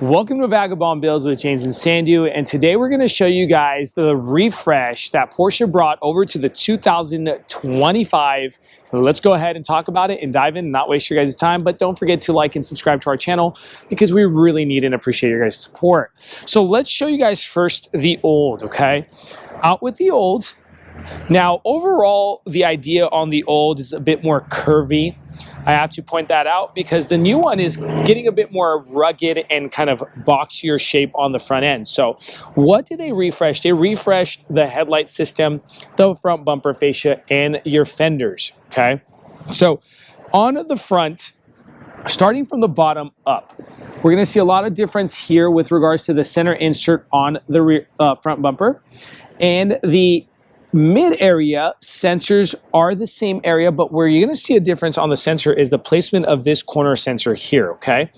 Welcome to Vagabond Builds with James and Sandu, and today we're going to show you guys the refresh that Porsche brought over to the 2025. Let's go ahead and talk about it and dive in and not waste your guys' time, but don't forget to like and subscribe to our channel because we really need and appreciate your guys' support. So let's show you guys first the old, okay? Out with the old. Now, overall, the idea on the old is a bit more curvy. I have to point that out because the new one is getting a bit more rugged and kind of boxier shape on the front end. So what did they refresh? They refreshed the headlight system, the front bumper fascia, and your fenders, okay? So on the front, starting from the bottom up, we're going to see a lot of difference here with regards to the center insert on the rear, front bumper. And the mid area sensors are the same area, but where you're going to see a difference on the sensor is the placement of this corner sensor here, okay?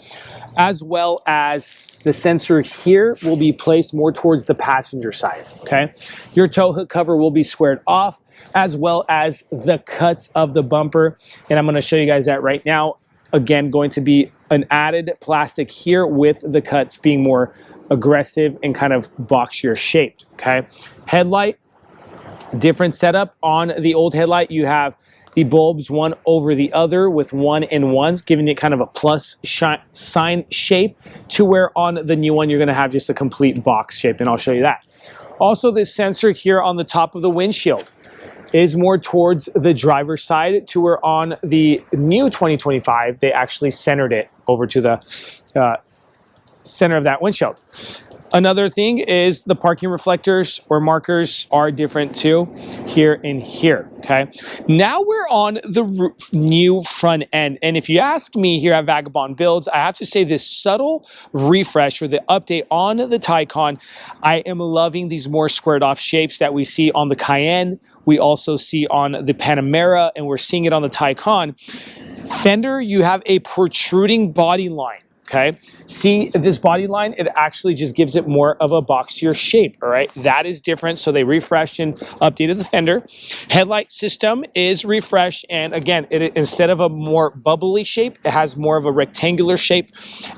As well as the sensor here will be placed more towards the passenger side, okay? Your tow hook cover will be squared off, as well as the cuts of the bumper. And I'm going to show you guys that right now. Again, going to be an added plastic here with the cuts being more aggressive and kind of boxier shaped, okay? Headlight. Different setup on the old headlight. You have the bulbs one over the other with 1-in-1s, giving it kind of a plus sign shape, to where on the new one you're going to have just a complete box shape, and I'll show you that. Also, this sensor here on the top of the windshield is more towards the driver's side, to where on the new 2025 they actually centered it over to the center of that windshield. Another thing is the parking reflectors or markers are different too, here and here, okay? Now we're on the new front end. And if you ask me here at Vagabond Builds, I have to say this subtle refresh or the update on the Taycan, I am loving these more squared off shapes that we see on the Cayenne. We also see on the Panamera, and we're seeing it on the Taycan. Fender, you have a protruding body line. Okay, see this body line, it actually just gives it more of a boxier shape, all right? That is different, so they refreshed and updated the fender. Headlight system is refreshed, and again, instead of a more bubbly shape, it has more of a rectangular shape.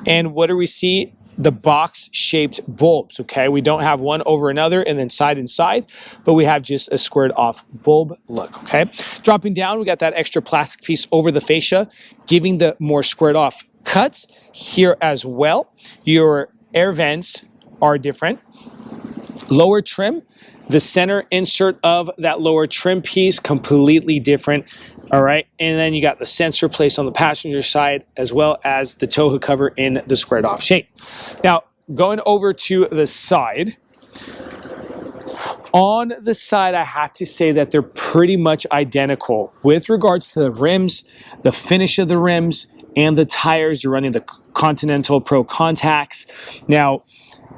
And what do we see? The box-shaped bulbs, okay? We don't have one over another and then side and side, but we have just a squared off bulb look, okay? Dropping down, we got that extra plastic piece over the fascia, giving the more squared off cuts here as well. Your air vents are different. Lower trim, the center insert of that lower trim piece, completely different, all right? And then you got the sensor placed on the passenger side, as well as the tow hook cover in the squared off shape. Now, going over to the side, on the side, I have to say that they're pretty much identical with regards to the rims, the finish of the rims, and the tires. You're running the Continental Pro contacts. Now,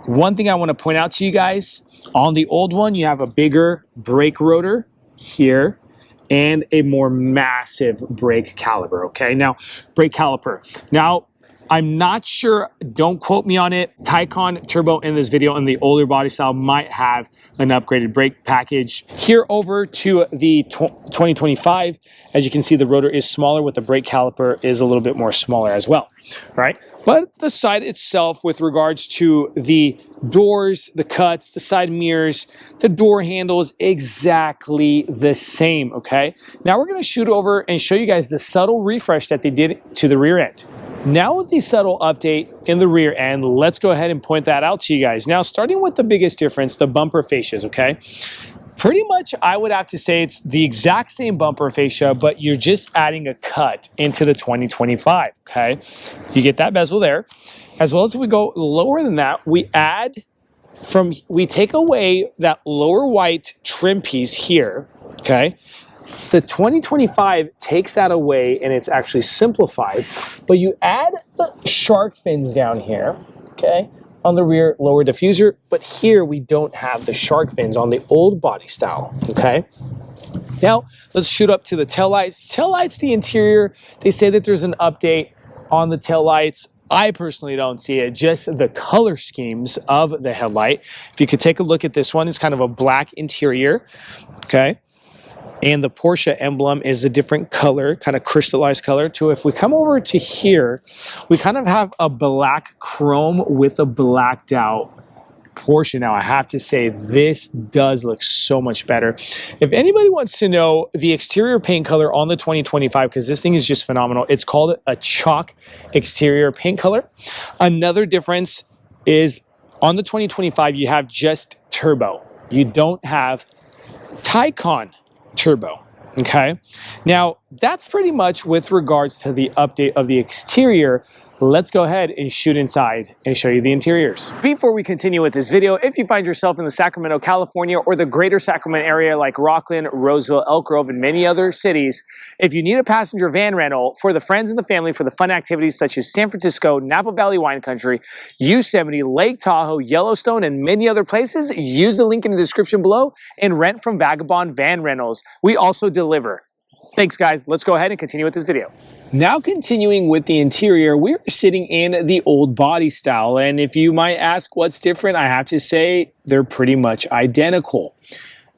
one thing I want to point out to you guys, on the old one, you have a bigger brake rotor here and a more massive brake caliper, okay? Now, brake caliper. Now, I'm not sure, don't quote me on it. Tacan Turbo in this video and the older Bodystyle might have an upgraded brake package. Here over to the 2025, as you can see, the rotor is smaller with the brake caliper is a little bit more smaller as well, right? But the side itself, with regards to the doors, the cuts, the side mirrors, the door handle is exactly the same, okay? Now we're gonna shoot over and show you guys the subtle refresh that they did to the rear end. Now with the subtle update in the rear end, let's go ahead and point that out to you guys. Now, starting with the biggest difference, the bumper fascias, okay? Pretty much, I would have to say it's the exact same bumper fascia, but you're just adding a cut into the 2025, okay? You get that bezel there. As well as if we go lower than that, we take away that lower white trim piece here, okay? The 2025 takes that away and it's actually simplified, but you add the shark fins down here, okay, on the rear lower diffuser, but here we don't have the shark fins on the old Bodystyle, okay? Now, let's shoot up to the taillights. Taillights, the interior, they say that there's an update on the taillights. I personally don't see it, just the color schemes of the headlight. If you could take a look at this one, it's kind of a black interior, okay? And the Porsche emblem is a different color, kind of crystallized color too. If we come over to here, we kind of have a black chrome with a blacked out Porsche. Now, I have to say, this does look so much better. If anybody wants to know the exterior paint color on the 2025, because this thing is just phenomenal, it's called a chalk exterior paint color. Another difference is on the 2025, you have just turbo. You don't have Tacan turbo. Okay, now that's pretty much with regards to the update of the exterior. Let's go ahead and shoot inside and show you the interiors. Before we continue with this video, if you find yourself in the Sacramento, California, or the greater Sacramento area like Rockland, Roseville, Elk Grove, and many other cities, if you need a passenger van rental for the friends and the family for the fun activities such as San Francisco, Napa Valley Wine Country, Yosemite, Lake Tahoe, Yellowstone, and many other places, use the link in the description below and rent from Vagabond Van Rentals. We also deliver. Thanks, guys. Let's go ahead and continue with this video. Now continuing with the interior, we're sitting in the old Bodystyle, and if you might ask what's different, I have to say they're pretty much identical.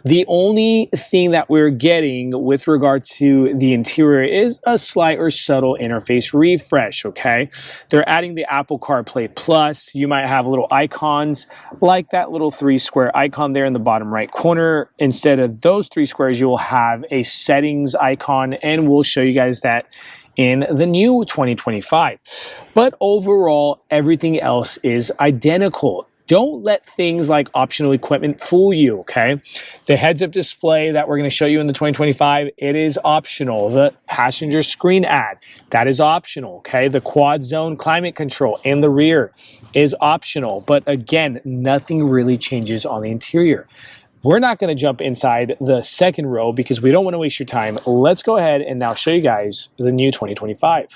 The only thing that we're getting with regard to the interior is a slight or subtle interface refresh, okay? They're adding the Apple CarPlay Plus. You might have little icons like that little 3-square icon there in the bottom right corner. Instead of those 3 squares, you will have a settings icon, and we'll show you guys that in the new 2025. But overall, everything else is identical. Don't let things like optional equipment fool you, okay? The heads-up display that we're going to show you in the 2025, it is optional. The passenger screen ad, that is optional, okay? The quad zone climate control in the rear is optional. But again, nothing really changes on the interior. We're not going to jump inside the second row because we don't want to waste your time. Let's go ahead and now show you guys the new 2025.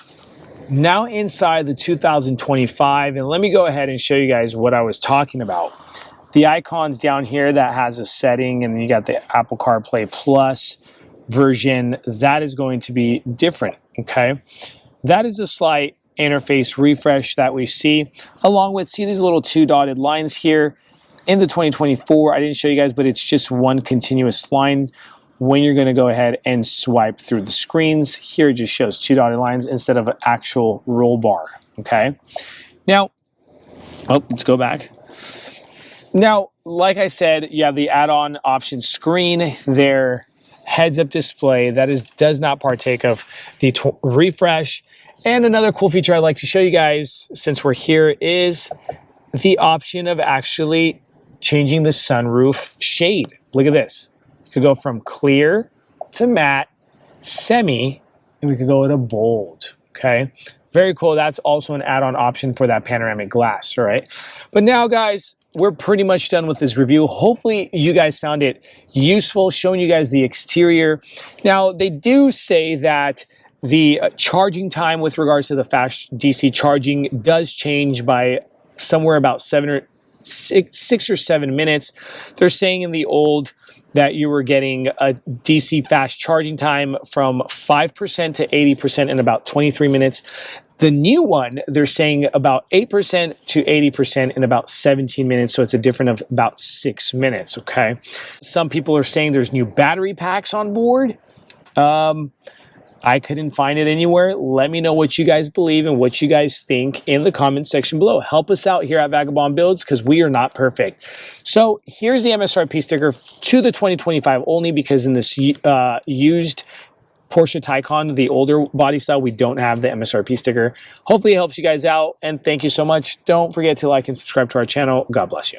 Now inside the 2025, and let me go ahead and show you guys what I was talking about. The icons down here that has a setting, and you got the Apple CarPlay Plus version, that is going to be different, okay? That is a slight interface refresh that we see, along with, see these little 2 dotted lines here. In the 2024, I didn't show you guys, but it's just one continuous line when you're going to go ahead and swipe through the screens. Here it just shows 2 dotted lines instead of an actual roll bar, okay? Now, let's go back. Now, like I said, you have the add-on option screen there, heads-up display that does not partake of the refresh. And another cool feature I'd like to show you guys since we're here is the option of actually changing the sunroof shade. Look at this. You could go from clear to matte, semi, and we could go to bold, okay? Very cool. That's also an add-on option for that panoramic glass, all right? But now, guys, we're pretty much done with this review. Hopefully, you guys found it useful, showing you guys the exterior. Now, they do say that the charging time with regards to the fast DC charging does change by somewhere about 6 or 7 minutes. They're saying in the old that you were getting a DC fast charging time from 5% to 80% in about 23 minutes. The new one, they're saying about 8% to 80% in about 17 minutes. So it's a difference of about 6 minutes, okay? Some people are saying there's new battery packs on board. I couldn't find it anywhere. Let me know what you guys believe and what you guys think in the comment section below. Help us out here at Vagabond Builds because we are not perfect. So here's the MSRP sticker to the 2025 only because in this used Porsche Taycan, the older Bodystyle, we don't have the MSRP sticker. Hopefully it helps you guys out, and thank you so much. Don't forget to like and subscribe to our channel. God bless you.